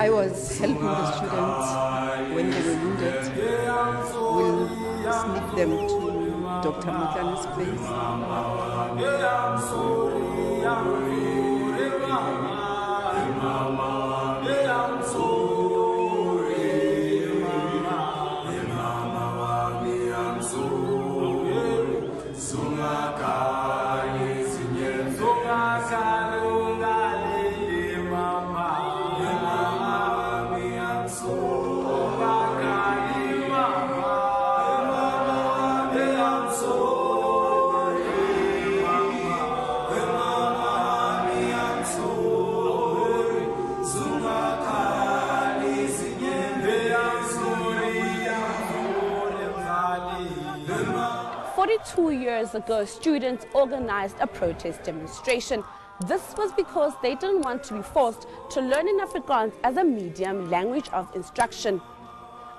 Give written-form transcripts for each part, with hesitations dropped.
I was helping the students when they were wounded. We'll sneak them to Dr. Motlane's place. Two years ago, students organized a protest demonstration. This was because they didn't want to be forced to learn in Afrikaans as a medium language of instruction.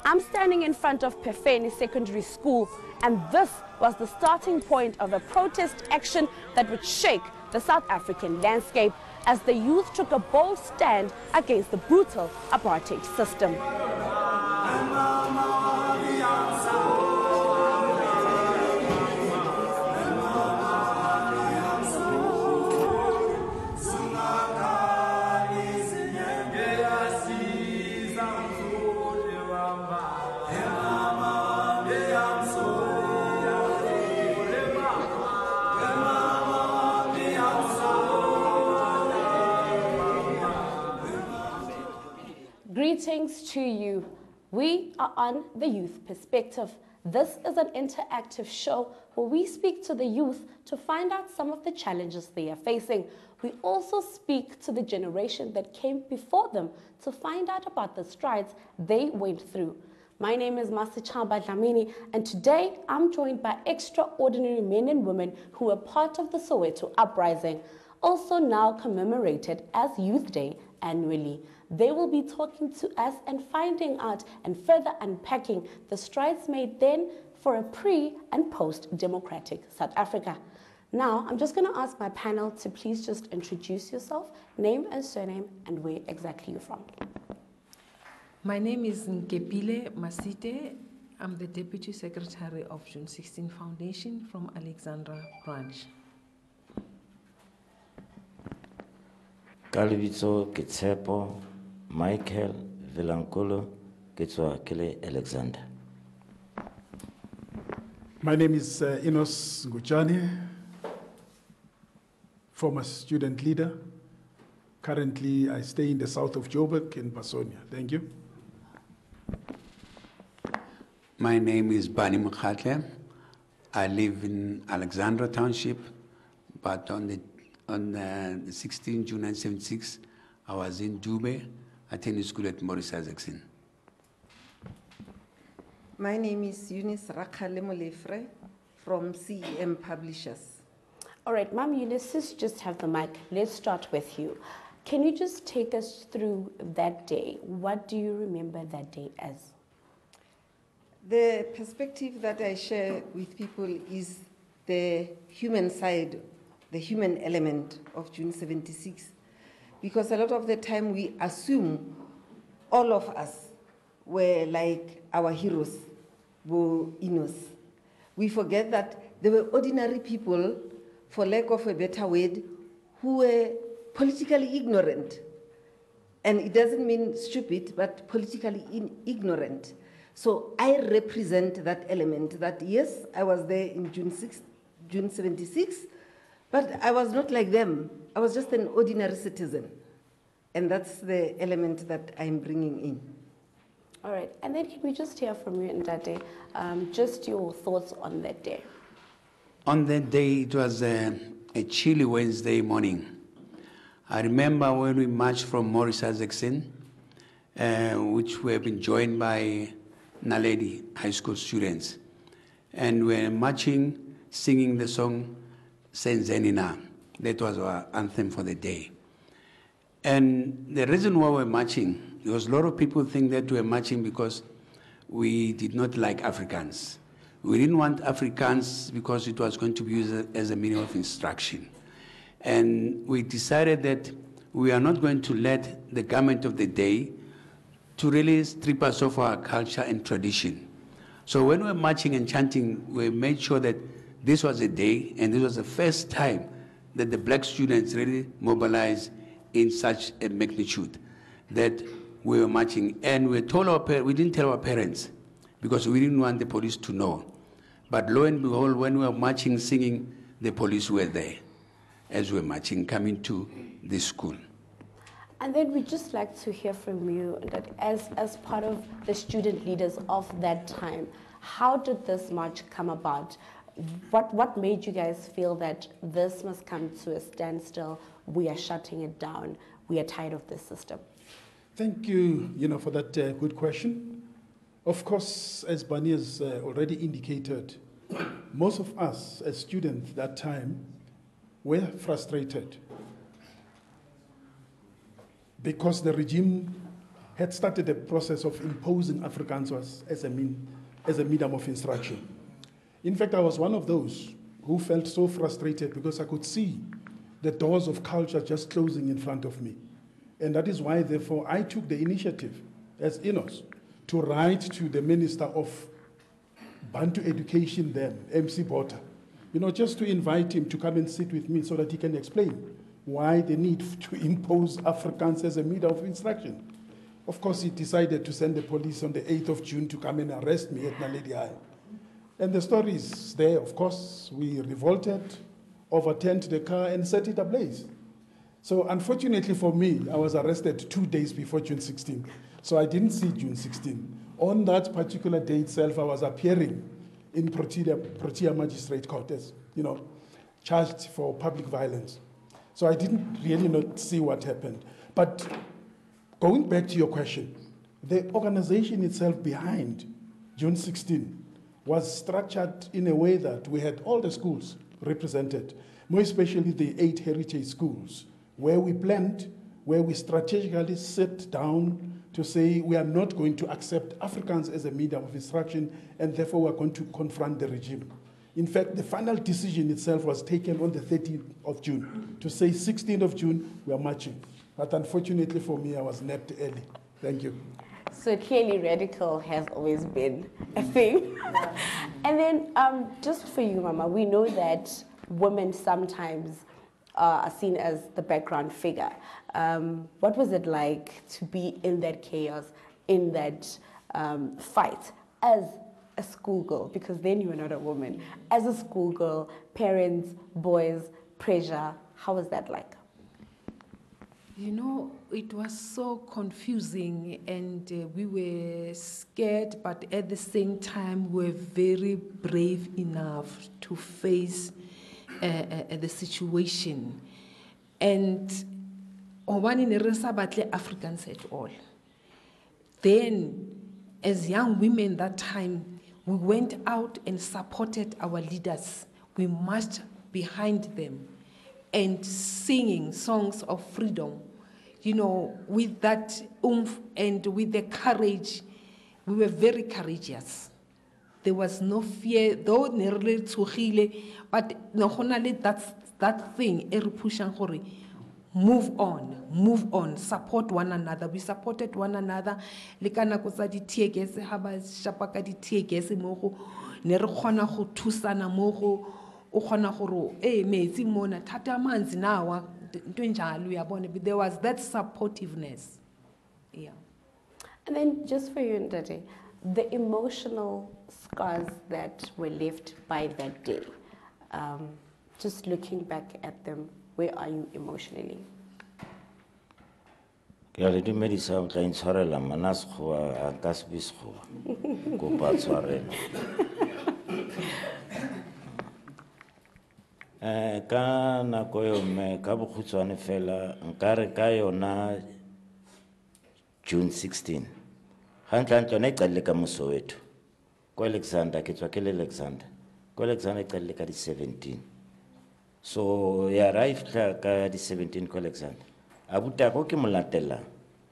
I'm standing in front of Pefeni Secondary School, and this was the starting point of a protest action that would shake the South African landscape as the youth took a bold stand against the brutal apartheid system. Greetings to you. We are on The Youth Perspective. This is an interactive show where we speak to the youth to find out some of the challenges they are facing. We also speak to the generation that came before them to find out about the strides they went through. My name is Masichamba Dlamini, and today I'm joined by extraordinary men and women who were part of the Soweto uprising, also now commemorated as Youth Day annually. They will be talking to us and finding out and further unpacking the strides made then for a pre- and post-democratic South Africa. Now, I'm just going to ask my panel to please just introduce yourself, name and surname, and where exactly you're from. My name is Nkepile Masite. I'm the Deputy Secretary of June 16 Foundation from Alexandra Branch. Kalvitso Kitsepo Michael Vilankolo Kitswa Kile Alexander. My name is Enos Nguchani, former student leader. Currently, I stay in the south of Joburg in Pasonia. Thank you. My name is Bani Mkhatle. I live in Alexandra Township, but on the 16th June 1976, I was in Dube, attending school at Maurice Isaacson. My name is Eunice Rakhale Molefre from CEM Publishers. All right, Ma'am Eunice, since you just have the mic, let's start with you. Can you just take us through that day? What do you remember that day as? The perspective that I share with people is the human side, the human element of June 76. Because a lot of the time we assume all of us were like our heroes, were Inos. We forget that there were ordinary people, for lack of a better word, who were politically ignorant. And it doesn't mean stupid, but politically ignorant. So I represent that element that, yes, I was there in June 76, but I was not like them. I was just an ordinary citizen. And that's the element that I'm bringing in. All right, and then can we just hear from you, Ndate, just your thoughts on that day? On that day, it was a chilly Wednesday morning. I remember when we marched from Maurice Isaacson, which we have been joined by Naledi high school students. And we were marching, singing the song Senzenina. That was our anthem for the day. And the reason why we're marching, because a lot of people think that we're marching because we did not like Afrikaans. We didn't want Afrikaans because it was going to be used as a medium of instruction. And we decided that we are not going to let the government of the day to really strip us of our culture and tradition. So when we're marching and chanting, we made sure that this was a day, and this was the first time that the black students really mobilized in such a magnitude that we were marching. And we didn't tell our parents because we didn't want the police to know. But lo and behold, when we were marching, singing, the police were there as we were marching, coming to this school. And then we'd just like to hear from you that as part of the student leaders of that time, how did this march come about? What made you guys feel that this must come to a standstill? We are shutting it down. We are tired of this system. Thank you, for that good question. Of course, as Bani has already indicated, most of us as students that time were frustrated because the regime had started a process of imposing Afrikaans as a medium of instruction. In fact, I was one of those who felt so frustrated because I could see the doors of culture just closing in front of me. And that is why, therefore, I took the initiative as Enos to write to the Minister of Bantu Education then, MC Botha, just to invite him to come and sit with me so that he can explain why the need to impose Afrikaans as a medium of instruction. Of course, he decided to send the police on the 8th of June to come and arrest me at Naledi High. And the story is there, of course. We revolted, overturned the car, and set it ablaze. So unfortunately for me, I was arrested 2 days before June 16. So I didn't see June 16. On that particular day itself, I was appearing in Protea Magistrate Court as, charged for public violence. So I didn't really not see what happened. But going back to your question, the organization itself behind June 16 was structured in a way that we had all the schools represented, more especially the 8 heritage schools, where we planned, where we strategically sat down to say we are not going to accept Afrikaans as a medium of instruction, and therefore we are going to confront the regime. In fact, the final decision itself was taken on the 13th of June to say 16th of June we are marching. But unfortunately for me, I was napped early. Thank you. So clearly radical has always been a thing. And then just for you, Mama, we know that women sometimes are seen as the background figure. What was it like to be in that chaos, in that fight as a schoolgirl? Because then you were not a woman. As a schoolgirl, parents, boys, pressure, how was that like? It was so confusing, and we were scared, but at the same time, we were very brave enough to face the situation. And one in Africans at all. Then, as young women that time, we went out and supported our leaders. We marched behind them and singing songs of freedom. With that oomph and with the courage, we were very courageous. There was no fear, though nearly tsukhile, but that thing, move on, support one another. We supported one another. Lekana ko tsa di tiegese ha ba shapaka di tiegese mo go ne re khona go thusana mo go o khona gore metsi mona thata manzi nawa nto njalo uyabona, but there was that supportiveness. Yeah. And then just for you, Ndate, the emotional scars that were left by that day, just looking back at them, where are you emotionally? Ke a le dumedisa o tla intshwarela manas go a ka se bisgo go ba tshwarela ka nako yo me ka bokhutswane fela nkare ka yona June 16 hantlantlo ne qale ka Mosoweto ko Alexander ke tswa ke le Alexander ko Alexander qale ka di 17. So ya arrived ka di 17 ko Alexander abuta go ke molatela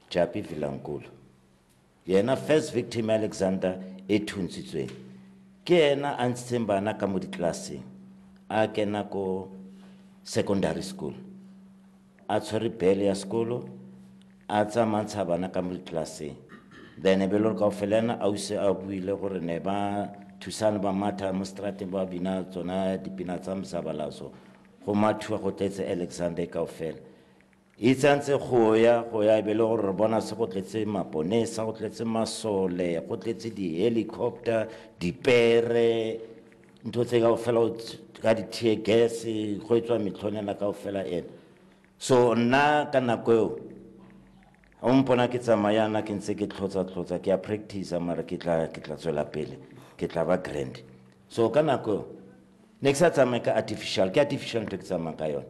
Japi Vilankulu yena first victim Alexander e thuntshitswe ke yena a ntshembana ka mo di classeng a kena ko secondary school a tshwere bele ya sekolo a tsamantsha bana ka mo di classeng then e be le ka felena ause a buile gore ne ba thusana ba matha mo strateng ba bina tsona dipina tsa Mzabalazo go mathwa go tletse Alexander kaofela e tsantse go ya e be le gore re bona se go tletse maponesa go tletse masole go tletse di helicopter dipere ntho tse kaofela ka di tear gas go etswa metlhonela kaofela ena so nna ka nako eo o mpona ke tsamayana ke ntse ke tlhotsa ke a practice mara ke tla tswela pele ke tla ba grand so ka nako eo ne ke sa tsamaya ka artificial ntho ke tsamaya ka yona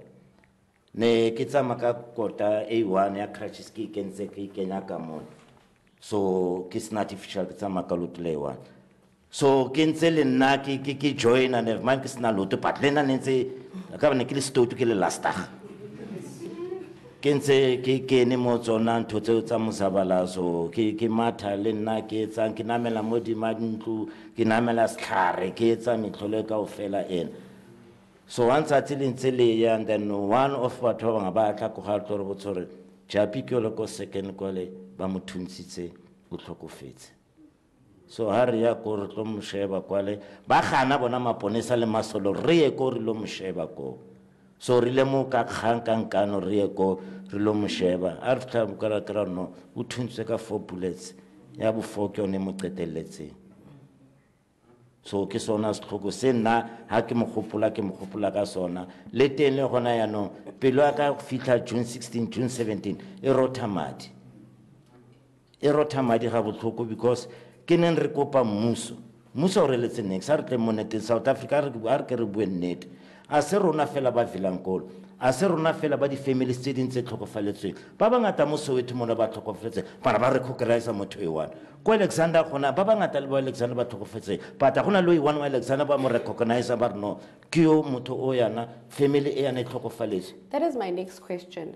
ne ke tsamaya ka kota A1 ya crutches ke ikentse ke ikenya ka mona so ke sena artificial ke tsamaya ka loto le A1 so ke ntse le nna ke joina never mind ke sena loto but le nna ntse ka bane ke le stotu ke le lastag ke ntse ke ene mo tsona ntho tseo tsa Mzabalazo ke matha le nna ke etsang ke namela mo dimantlu ke namela setlhare ke etsa metlholo kaofela ena so once a ntse le ya and then one of batho ba banga ba tla go ga tlo re botsore Japi ke le ko second kwale ba mo thuntshitse o tlhokofetse so ha re ya ko re tlo mo sheba kwale ba gana bona maponesa le masolo re ye ko re lo mo sheba ko so re le mo ka khankano re ye ko re lo mo sheba a re tla mo kara no o thuntse ka 4 bullets ya bo 4 ke one mo qetelletse so ke sona se tlhoko se nna ha ke mo gopola ka sona le teng le gona ya no pelo ya ka fitla June 16 June 17 e rotha madi ga botlhoko because ke neng re kopa mmuso o re letse next a re tle monete South Africa re ke re bue nnete a se rona fela ba vilankolo a se rona fela ba di families tse dintse tlhokofaletsweng ba bangata mo Soweto mona ba tlhokofetse bana ba recognize motho e one ko Alexander gona ba bangata le ba Alexander ba tlhokofetse but gona lo one wa Alexander ba mo recognize ba no ke yo motho o yana family e yana tlhokofaletse. That is my next question.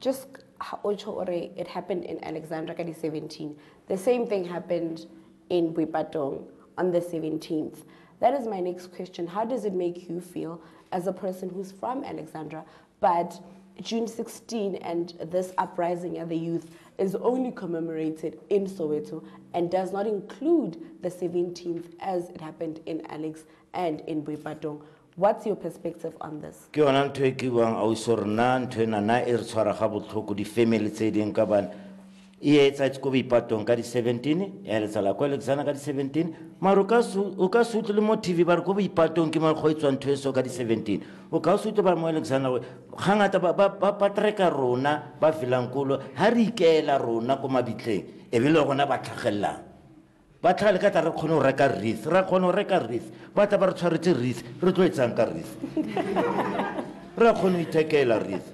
Just it happened in Alexandra ka di 17. The same thing happened in Boipatong on the 17th. That is my next question. How does it make you feel as a person who's from Alexandra, but June 16 and this uprising of the youth is only commemorated in Soweto and does not include the 17th as it happened in Alex and in Boipatong? What's your perspective on this? Ke ona ntho e ke buang au sorna ntho ena na e re tshwara ga botlhoko di family tse ding ka bana e etsa go Boipatong ka di 17 e re tsala kwa Alexander ka di 17 mara o ka sutle le mo TV ba re go Boipatong ke mo go etswa ntho eso ka di 17 o ka sutle ba mo Alexander gangata ba patreka rona ba Vilankolo ha re ikela rona ko mabitleng e be le gona ba tlhagelela ba tlhale ka tla re khone o reka wreath ba tla ba re tshwaretse wreath re tlo etsang ka wreath re khone itekela wreath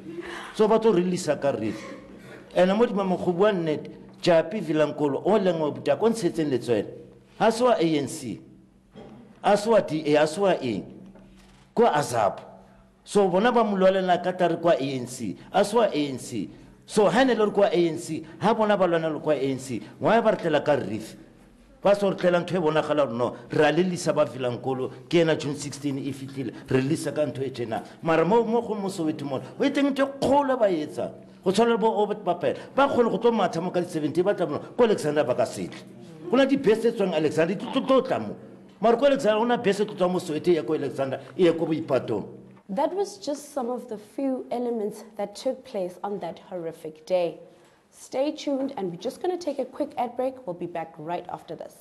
so ba tlo release ka wreath ena mo di mama go bua nnete Japi Vilankolo o lengwe buta ko ntshetseng letswele ha se wa ANC a se wa DA a se wa eng ko AZAP so bona ba molwalela ka tare kwa ANC a se wa ANC so ha ne le kwa ANC ha bona ba lwana le kwa ANC wa ba re tlela ka wreath ba so re tlela ntho e bonagala no re a lelisa ba Vilankolo ke ena June 16 e fitile re lelisa ka ntho e tjena mara mo go mo Soweto mo o iteng ntho kgolo ba etsa go tshwana bo Obert Papela ba khone go tlo matha mo ka 70 ba tla mo ko Alexander ba ka setle gona di best tswang Alexander di tlo tla mo mara ko Alexander ona best tswa mo Soweto ya ko Alexander e ko Boipatong. That was just some of the few elements that took place on that horrific day. Stay tuned, and we're just going to take a quick ad break. We'll be back right after this.